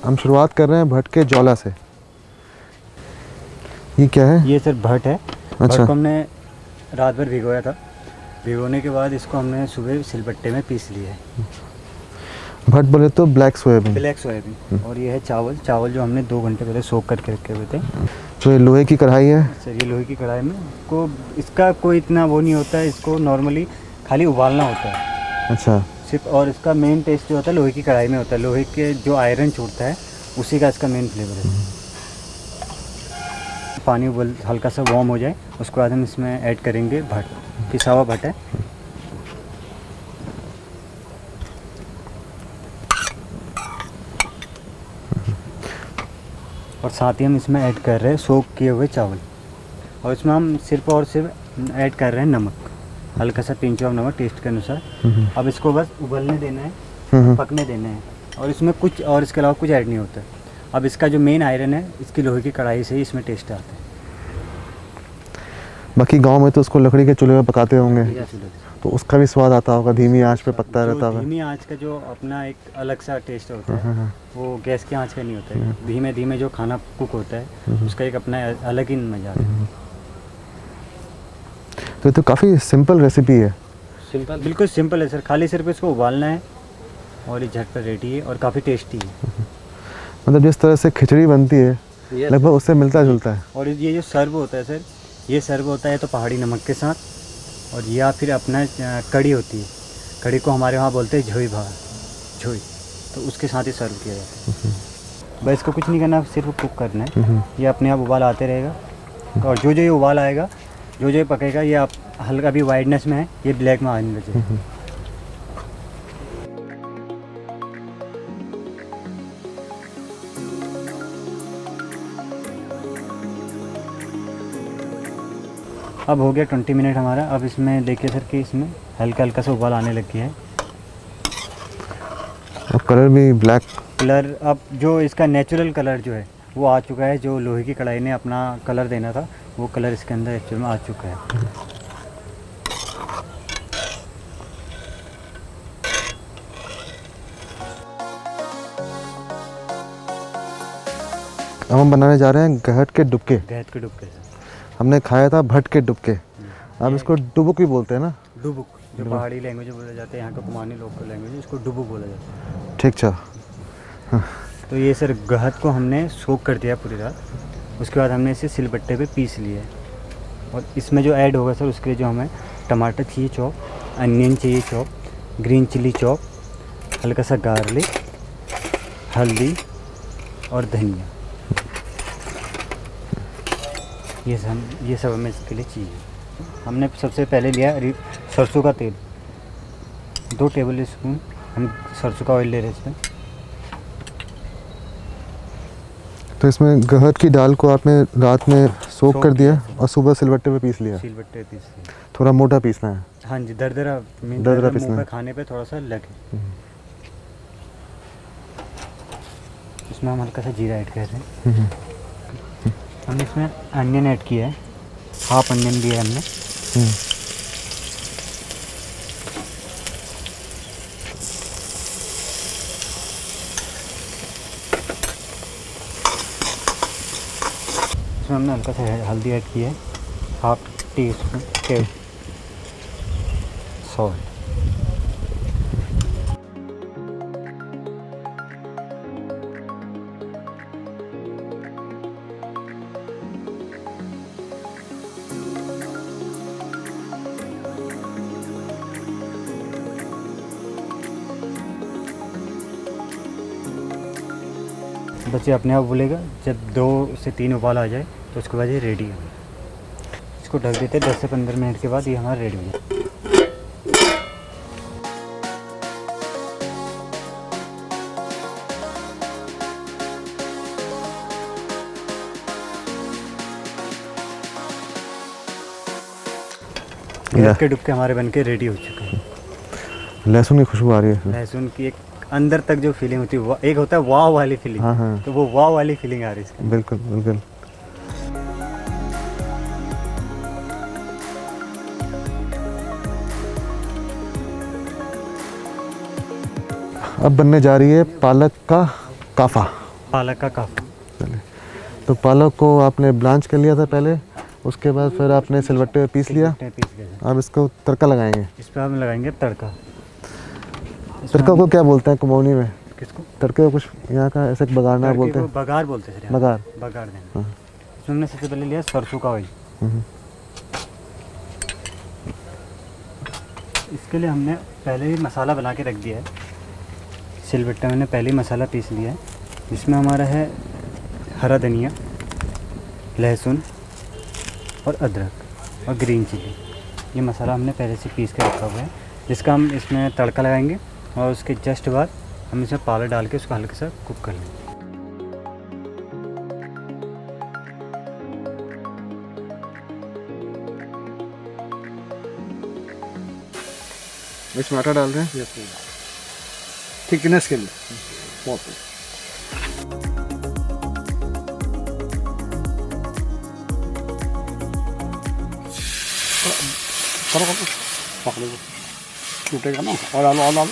हम शुरुआत कर रहे हैं भट के ज्वाला से। ये क्या है? ये सर भट है। अच्छा। भट को हमने रात भर भिगोया था। भिगोने के बाद इसको हमने सुबह सिलबट्टे में पीस लिया है। भट बोले तो ब्लैक सोयाबीन। Black soybean. और ये है चावल। चावल जो हमने 2 घंटे पहले सोख करके रखे हुए थे। तो ये लोहे की कढ़ाई है सर ये लोहे की कढ़ाई में को इसका कोई इतना वो नहीं होता है, इसको नॉर्मली खाली उबालना होता है अच्छा। सिर्फ। और इसका मेन टेस्ट जो होता है लोहे की कढ़ाई में होता है। लोहे के जो आयरन छूटता है उसी का इसका मेन फ्लेवर है। पानी उबल हल्का सा वार्म हो जाए उसके बाद हम इसमें ऐड करेंगे भट। पिसा हुआ भट है। और साथ ही हम इसमें ऐड कर रहे हैं सोक किए हुए चावल। और इसमें हम सिर्फ और सिर्फ ऐड कर रहे हैं नमक, हल्का सा पिंच ऑफ नमक टेस्ट के अनुसार। अब इसको बस उबलने देना है, पकने देना है। और इसमें कुछ और इसके अलावा कुछ ऐड नहीं होता। अब इसका जो मेन आयरन है इसकी लोहे की कढ़ाई से ही इसमें टेस्ट आता है। बाकी गांव में तो उसको लकड़ी के चूल्हे में पकाते होंगे, तो उसका भी स्वाद आता होगा, धीमी आंच पे पकता रहता होगा। धीमी आंच का जो अपना एक अलग सा टेस्ट होता है वो गैस की आंच का नहीं होता है। धीमे धीमे जो खाना कुक होता है उसका एक अपना अलग ही मजा आता है। तो ये तो काफ़ी सिंपल रेसिपी है। सिंपल, बिल्कुल सिंपल है सर। खाली सिर्फ इसको उबालना है और ये झटपट रेडी है और काफ़ी टेस्टी है। मतलब जिस तरह से खिचड़ी बनती है लगभग उससे मिलता जुलता है। और ये जो सर्व होता है सर, ये सर्व होता है तो पहाड़ी नमक के साथ, और या फिर अपना कड़ी होती है। कड़ी को हमारे वहाँ बोलते हैं झोई भा, झोई, तो उसके साथ ही सर्व किया जाता है। बस इसको कुछ नहीं करना, सिर्फ कुक करना है। ये अपने आप उबाल आते रहेगा और जो जो ये उबाल आएगा, जो जो ये पकेगा, ये आप हल्का भी वाइडनेस में है, ये ब्लैक में आने लगे। अब हो गया 20 मिनट हमारा। अब इसमें देखिए सर कि इसमें हल्का हल्का सा उबाल आने लग गया है। और कलर भी ब्लैक। कलर अब जो इसका नेचुरल कलर जो है वो आ चुका है। जो लोहे की कढ़ाई ने अपना कलर देना था वो कलर इसके अंदर एक्चुअल में आ चुका है। अब हम बनाने जा रहे हैं गहत के डुबके। गहत के डुबके। हमने खाया था भट के डुबके, अब इसको डुबुक भी बोलते हैं ना। डुबुक जो पहाड़ी लैंग्वेज में बोला जाता है, यहाँ का कुमानी लोकल लैंग्वेज, इसको डुबुक बोला जाता है। ठीक छ। तो ये सर गहत को हमने सोक कर दिया पूरी रात। उसके बाद हमने इसे सिलबट्टे पे पीस लिया है। और इसमें जो ऐड होगा सर उसके लिए जो हमें टमाटर चाहिए चॉप, अनियन चाहिए चॉप, ग्रीन चिली चॉप, हल्का सा गार्लिक, हल्दी और धनिया, ये सब हमें इसके लिए चाहिए। हमने सबसे पहले लिया सरसों का तेल, 2 टेबल स्पून हम सरसों का ऑयल ले रहे हैं इसमें। तो इसमें गहत की दाल को आपने रात में सोक कर दिया और सुबह सिलबट्टे पे पीस लिया। सिलबट्टे पीस लिया। थोड़ा मोटा पीसना है। हाँ जी, दरदरा पीसना मुंह है। पे खाने पे थोड़ा सा लगे। इसमें हम हल्का सा जीरा ऐड कर रहे हैं। हमने इसमें अनियन ऐड किया है, हाफ अनियन दिया है हमने। इसमें हमने हल्का सा हल्दी ऐड की है, हाफ टी स्पून सॉल्ट। बस ये अपने आप उबलेगा। जब 2 से 3 उबाल आ जाए तो उसके बाद ये रेडी है। इसको ढक देते हैं। 10 से 15 मिनट के बाद ये हमारा रेडी हो जाए। गहत के डुबके हमारे बनके रेडी हो चुके हैं। लहसुन की खुशबू आ रही है। लहसुन की एक अंदर तक जो फीलिंग होती है, एक होता है वाव वाली फीलिंग। हाँ। तो वो वाव वाली फीलिंग आ रही है इसकी। बिल्कुल बिल्कुल। अब बनने जा रही है पालक का काफ़ा। पालक का काफ़ा। चलिए, तो पालक को आपने ब्लांच कर लिया था पहले, उसके बाद फिर आपने सिलबट्टे में पीस लिया। पीस गए सर। अब इसको तड़का लगाएंगे। इस पर हम लगाएंगे तड़का। तड़का को क्या बोलते हैं कुमाऊनी में? किसको? तड़के को कुछ यहाँ का ऐसे बगाना तड़के बोलते को हैं। बघार बोलते हैं सर यहाँ। बघार। बघार देना। हाँ। इसमें हमने सबसे पहले लिया सरसों का ऑयल। इसके लिए हमने पहले ही मसाला बना के रख दिया है। सिलबट्टे में पहले ही मसाला पीस लिया है। इसमें हमारा है हरा धनिया, लहसुन और अदरक और ग्रीन चिली। ये मसाला हमने पहले से पीस के रखा हुआ है, जिसका हम इसमें तड़का लगाएंगे और उसके जस्ट बाद हम इसमें पालक डाल के उसको हल्के से कुक कर लेंगे। इसमें आटा डाल रहे हैं थिकनेस के लिए बहुत। करो करो पकड़ो, टूटेगा ना। और आलो आलो आलो।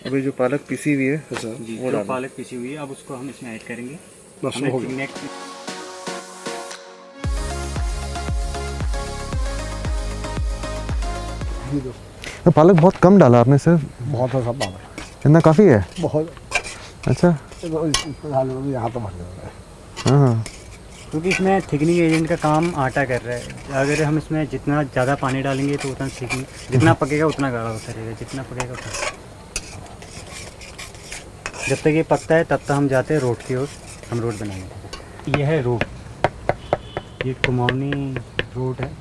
अभी जो पालक पिसी हुई है वो जो पालक पिसी हुई है अब उसको हम इसमें ऐड करेंगे। बस हमें हो गया। नेक्स्ट तो पालक बहुत कम डाला आपने सर, बहुत है सब बाबा, इतना काफ़ी है? बहुत। अच्छा। यहाँ तो भर जाता है। हाँ, क्योंकि इसमें थिकनिंग एजेंट का काम आटा कर रहा है। अगर हम इसमें जितना ज़्यादा पानी डालेंगे तो उतना थिकनिंग, जितना पकेगा उतना गाढ़ा होता रहेगा, जितना पकेगा उतना। जब तक ये पकता है तब तक हम जाते हैं रोट की ओर, हम रोट बनाएंगे। ये है रोट, ये कुमाऊनी रोट है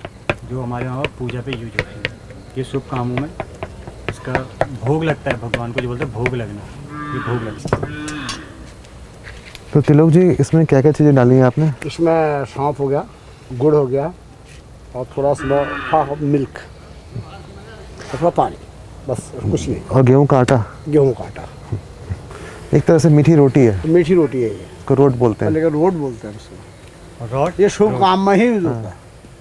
जो हमारे यहाँ पूजा पे यूज होती है। ये शुभ कामों में इसका भोग लगता है, भगवान को जो बोलते हैं भोग लगना, ये भोग लगता है। तो तिलोक जी इसमें क्या क्या चीज़ें डाली हैं आपने? इसमें सौंफ हो गया, गुड़ हो गया और थोड़ा सा मिल्क और थोड़ा पानी, बस कुछ नहीं। और गेहूं का आटा? गेहूँ का आटा। एक तरह से मीठी रोटी है, मीठी रोटी है ये, इसको रोट बोलते हैं। लेकिन रोट बोलते हैं उसको। रोट ये शुभ काम में ही यूज होता है।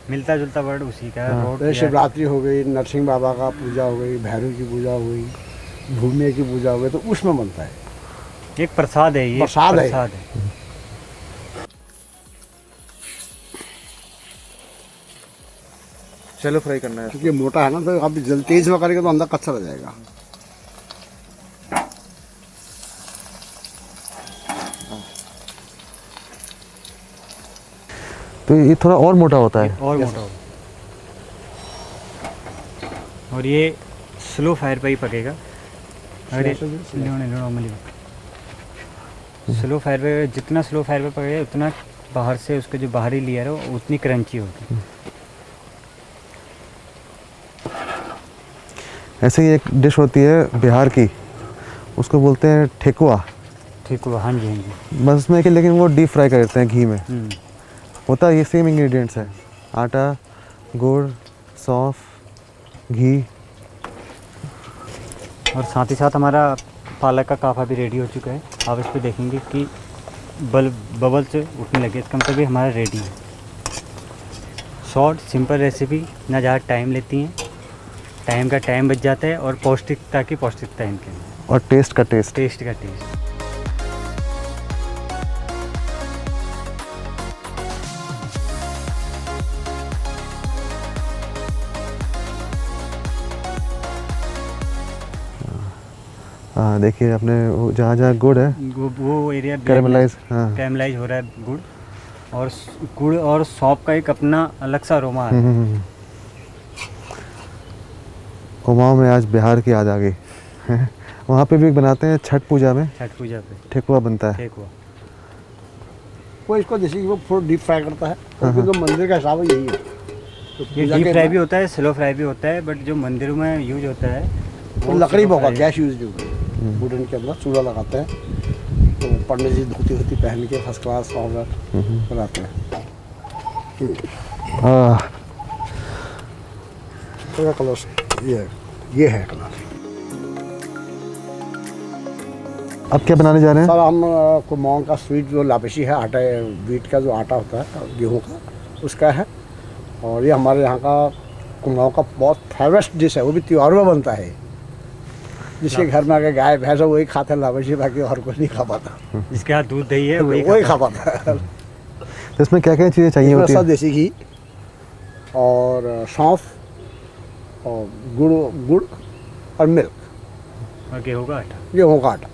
मिलता जुलता वर्ड उसी का है, रोट। जैसे शिवरात्रि हो गई, नरसिंह बाबा का पूजा हो गई, भैरव की पूजा हो गई, भूमि की पूजा हो गई, तो उसमें बनता है। एक प्रसाद है, ये प्रसाद है। प्रसाद है। चलो फ्राई करना है। क्योंकि मोटा है ना, तो आप जल्दी तेज में करेंगे तो अंदर कच्चा रह जाएगा। तो ये थोड़ा और मोटा होता है? और मोटा होगा। और ये स्लो फायर पे ही पकेगा। अगर ये नॉर्मली स्लो फायर पे, जितना स्लो फायर पे पकेगा उतना बाहर से उसका जो बाहरी लेयर है वो उतनी क्रंची होगी। ऐसे ही एक डिश होती है बिहार की, उसको बोलते हैं ठेकुआ। ठीक हुआ, हाँ जी हाँ जी। बस उसमें कि लेकिन वो डीप फ्राई कर देते हैं घी में। होता ये सेम इंग्रेडिएंट्स है, आटा, गुड़, सौंफ, घी। और साथ ही साथ हमारा पालक का काफ़ा भी रेडी हो चुका है। आप इस पर देखेंगे कि बबल्स उठने लगे, इसका मतलब ये हमारा रेडी है। शॉर्ट सिंपल रेसिपी, ना ज़्यादा टाइम लेती हैं, टाइम का टाइम बच जाता है और पौष्टिकता की पौष्टिकता इनके अंदर, और टेस्ट का टेस्ट। टेस्ट का टेस्ट। हाँ देखिए आपने जहाँ जहाँ गुड़ है वो एरिया कैरेमलाइज, हाँ कैरेमलाइज हो रहा है गुड़, और गुड़ और सौंफ का एक अपना अलग सा अरोमा है। कुमाऊं में आज बिहार की याद आ गई। वहाँ पे भी बनाते हैं छठ पूजा में, छठ पूजा पे ठेकुआ बनता है। ठेकुआ। वो इसको जैसे कि वो थोड़ा डीप फ्राई करता है, क्योंकि तो मंदिर का हिसाब यही है। तो ये पूजा डीप के फ्राई भी होता है, स्लो फ्राई भी होता है, बट जो मंदिरों में यूज होता है वो लकड़ी होगा, गैस यूज नहीं होगी। वुडन के अंदर चूल्हा लगाते हैं, तो पंडित जी धोती धोती पहन के फर्स्ट क्लास ऑर्डर बनाते हैं। तो कलर ये है कलर। अब क्या बनाने जा रहे हैं? सर हम कुमाऊं का स्वीट जो लापेशी है, आटा वीट का जो आटा होता है गेहूं का, उसका है। और ये हमारे यहाँ का कुमाऊं का बहुत फेमस डिश है, वो भी त्योहारों में बनता है। जिसके घर में आके गाय भैंस है वही खाता है लापेशी, बाकी और कोई नहीं खा पाता। जिसके यहाँ दूध दही है वही खा पाता है। तो इसमें क्या क्या चीज़ें चाहिए इसमें होती सब है? देसी घी और सौंफ और गुड़ और मिल्क, और गेहूँ का आटा। गेहूँ का आटा।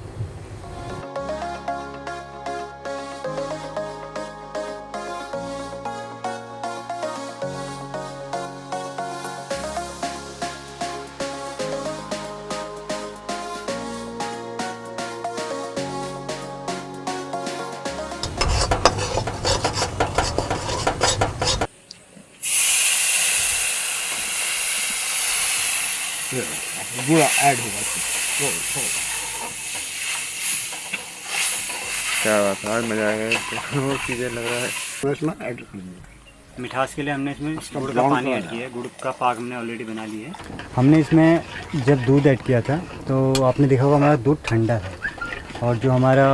गुड़ ऐड होगा इसमें। क्या बात है, आज मज़ा आएगा। वो चीज़ें लग रहा है तो इसमें ऐड कर दीजिए। मिठास के लिए हमने इसमें गुड़ का ब्राउन पानी कलर ऐड है। किया है। गुड़ का पाक हमने ऑलरेडी बना लिया है। हमने इसमें जब दूध ऐड किया था तो आपने देखा होगा हमारा दूध ठंडा था और जो हमारा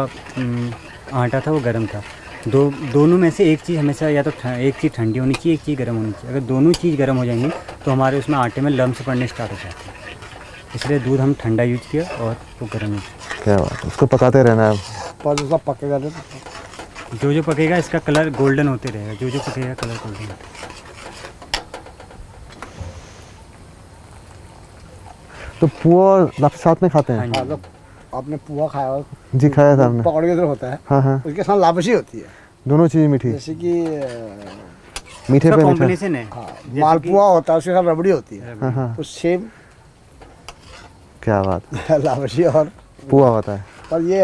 आटा था वो गर्म था। दोनों में से एक चीज़ हमेशा या तो एक चीज़ ठंडी होनी चाहिए, एक चीज़ गर्म होनी चाहिए। अगर दोनों चीज़ गर्म हो जाएंगी तो हमारे उसमें आटे में लम्स पड़ने स्टार्ट हो जाते हैं। इसलिए दूध हम ठंडा यूज किया और वो गर्म यूज किया। क्या बात है, उसको पकाते रहना है। पर जो सब पकेगा तो जो पकेगा इसका कलर गोल्डन होते रहेगा। जो पकेगा कलर गोल्डन होता है। तो पुआ और लापसी साथ में खाते हैं? हाँ हाँ, जी। जब आपने पुआ खाया हो, जी खाया था हमने। पकौड़े की तरह होता है, हाँ हाँ, उसके साथ लापेशी होती है। दोनों चीज़ मीठी, जैसे कि मीठे इसका पे मीठा। कॉम्बिनेशन है। हाँ, जैसे मालपुआ होता है, उसके साथ रबड़ी होती है। हाँ हाँ, तो सेम क्या बात है, लापेशी और पुआ होता है। पर ये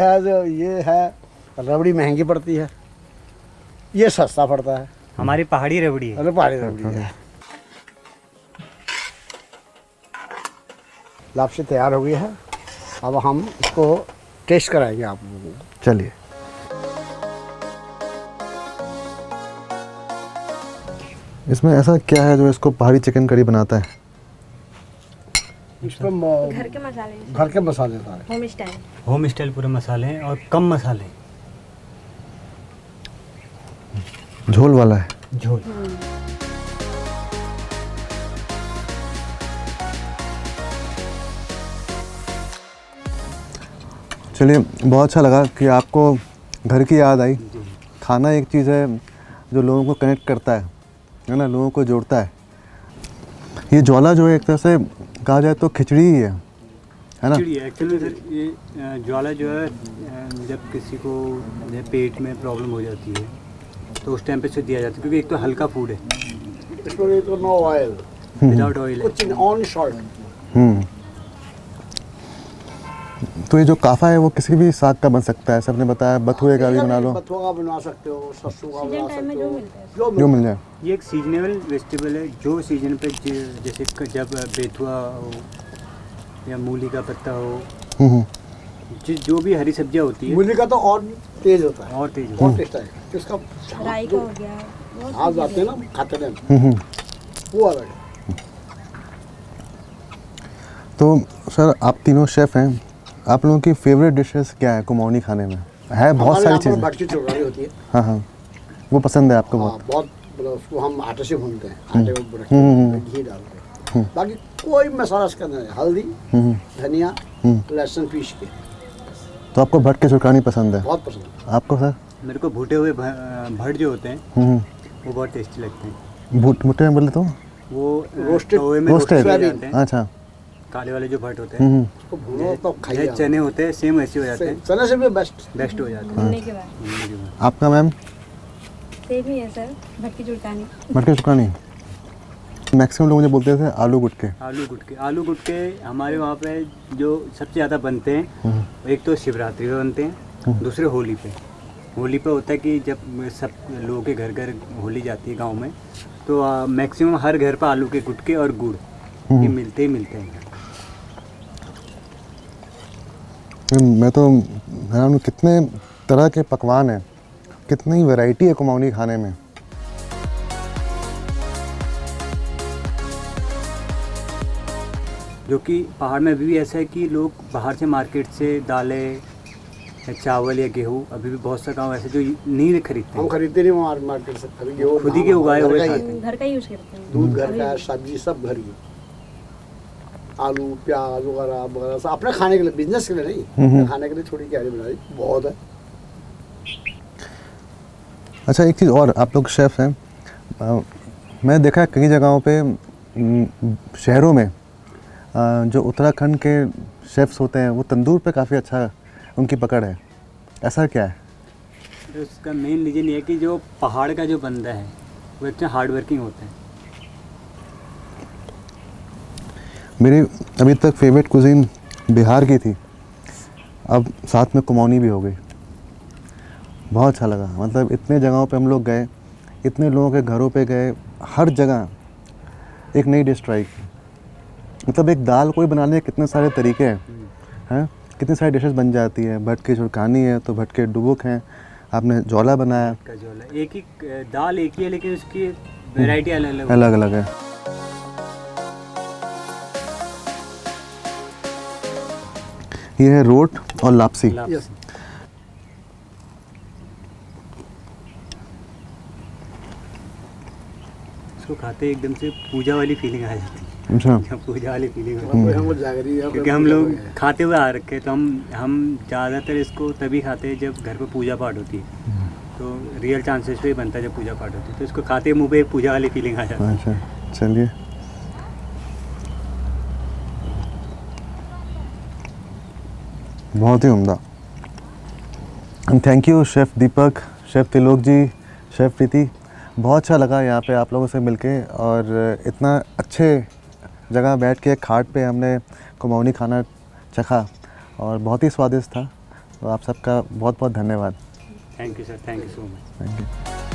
है रबड़ी महंगी पड़ती है, ये सस्ता पड़ता है। हमारी पहाड़ी रबड़ी है। अरे पहाड़ी रबड़ी है। लापसी तैयार हो गई है, अब हम इसको टेस्ट कराएंगे आप लोगों को। चलिए। इसमें ऐसा क्या है जो इसको पहाड़ी चिकन करी बनाता है? इसमें घर के मसाले, घर के मसाले सारे। Home style. होम स्टाइल पूरे मसाले हैं और कम मसाले। झोल वाला है। झोल। चलिए, बहुत अच्छा लगा कि आपको घर की याद आई। खाना एक चीज़ है जो लोगों को कनेक्ट करता है ना, लोगों को जोड़ता है। ये ज्वाला जो है एक तरह से कहा जाए तो खिचड़ी ही है ना? एक्चुअली सर ये ज्वाला जो है जब किसी को पेट में प्रॉब्लम हो जाती है तो उस टाइम पे से दिया जाता है, क्योंकि एक तो हल्का फूड है, इसमें तो नो ऑयल, विदाउट ऑयल है। कुछ ऑन शॉर्ट। तो ये जो काफ़ा है वो किसी भी साग का बन सकता है। सबने बताया बथुए का भी बना लो, बथुआ का बना सकते हो, सरसों का बना सीजन टाइम में सकते जो हो, मिलता है। जो मिल जाए। ये एक सीजनेबल वेजिटेबल है जो सीजन पे जैसे जब बेथुआ हो या मूली का पत्ता हो, हम्म, जो भी हरी सब्जियां होती है मूली का तो और तेज होता है, और तेज बहुत टेस्ट है इसका। राई का हो गया, बहुत आप सी जाते हैं चीजें। ना खाते हैं, हम्म। वो अलग है। तो सर आप तीनों शेफ़ हैं, आप लोगों की फेवरेट डिशेस क्या है कुमाऊनी खाने में? है बहुत हमारे सारी यहाँ पर चीज़ें। भटकी चुरगारी होती है। हाँ हाँ, वो पसंद है आपको हाँ, बहुत? बहुत मतलब उसको हम आटे से भूनते हैं, आटे में रख हम्म। के घी डाल के। बाकी कोई मसाला इसके अंदर नहीं, हल्दी, हम्म। धनिया, लहसुन पीस के, तो आपको भट के चुरकानी पसंद है? बहुत पसंद है। आपको सर? मेरे को भुटे हुए भट जो होते हैं हम्म। वो बहुत टेस्टी लगते हैं। भुट्टे में बोले तो वो रोस्टेड- तवे में रोस्टेड। रोस्टेड किए जाते हैं। अच्छा। काले वाले जो भट होते हैं, हम्म। उसको भूनो तो खाइए जैसे आप। चने होते हैं सेम वैसे हो जाते हैं, चने से भी बेस्ट। बेस्ट हो जाते हैं। भूनने के बाद आपका मैम? सेम ही है सर, भटकी चुड़कानी। भट के चुरकानी। मैक्सिमम लोग मुझे बोलते थे आलू गुटके। आलू गुटके हमारे वहाँ पे जो सबसे ज़्यादा बनते हैं, एक तो शिवरात्रि पे बनते हैं, दूसरे होली पे। होली पे होता है कि जब सब लोगों के घर घर होली जाती है गांव में, तो मैक्सिमम हर घर पर आलू के गुटके और गुड़ ये मिलते ही मिलते हैं। मैं तो हैरान हूँ कितने तरह के पकवान हैं, कितनी वैरायटी है कुमाऊनी खाने में। जो कि पहाड़ में अभी भी ऐसा है कि लोग बाहर से मार्केट से दालें या चावल या गेहूँ, अभी भी बहुत सा गाँव ऐसे जो नहीं खरीदते हम हैं, खरीदते नहीं वहाँ मार्केट से, कभी गेहूँ खुद ही के उगाए घर हुए का ही है। खाते हैं। घर का ही यूज़ करते हैं। दूध घर का है, सब्जी सब घर की, आलू प्याज वगैरह वगैरह सब अपने खाने के लिए, बिजनेस के लिए नहीं, अपने खाने के लिए थोड़ी क्यारी बना दी, बहुत है। अच्छा, एक चीज़ और, आप लोग शेफ़ हैं, मैं देखा है कई जगहों पे शहरों में जो उत्तराखंड के शेफ़्स होते हैं वो तंदूर पे काफ़ी अच्छा उनकी पकड़ है, ऐसा क्या है? तो उसका मेन रीज़न ये है कि जो पहाड़ का जो बंदा है वो इतना हार्ड वर्किंग होता है। मेरी अभी तक फेवरेट कुज़ीन बिहार की थी, अब साथ में कुमाऊनी भी हो गई। बहुत अच्छा लगा, मतलब इतने जगहों पे हम लोग गए, इतने लोगों के घरों पे गए, हर जगह एक नई डिश ट्राई की। मतलब एक दाल कोई बनाने के कितने सारे तरीके हैं, कितनी सारी डिशेस बन जाती है। भटके झुरकानी है तो भटके डुबुक हैं, आपने जौला बनाया, का जो है एक ही दाल एक ही है लेकिन उसकी वैरायटी अलग अलग अलग अलग है। ये है रोट और लापसी। Yes. इसको खाते एकदम से पूजा वाली फीलिंग आ जाती है। अच्छा, पूजा वाली फीलिंग हम जागरी है, क्योंकि हम लोग खाते हुए आ रखे हैं, तो हम ज़्यादातर इसको तभी खाते हैं जब घर पे पूजा पाठ होती है। तो रियल चांसेस पे ही बनता है जब पूजा पाठ होती है, तो इसको खाते मुंह पे एक पूजा वाली फीलिंग आ जाती है। अच्छा, चलिए। बहुत ही उम्दा। Thank you chef Deepak, chef Tilok ji, chef Preeti. बहुत अच्छा लगा यहाँ पे आप लोगों से मिलके, और इतना अच्छे जगह बैठ के खाट पे हमने कुमाऊनी खाना चखा और बहुत ही स्वादिष्ट था। तो आप सबका बहुत बहुत धन्यवाद। Thank you sir, thank you so much. Thank you.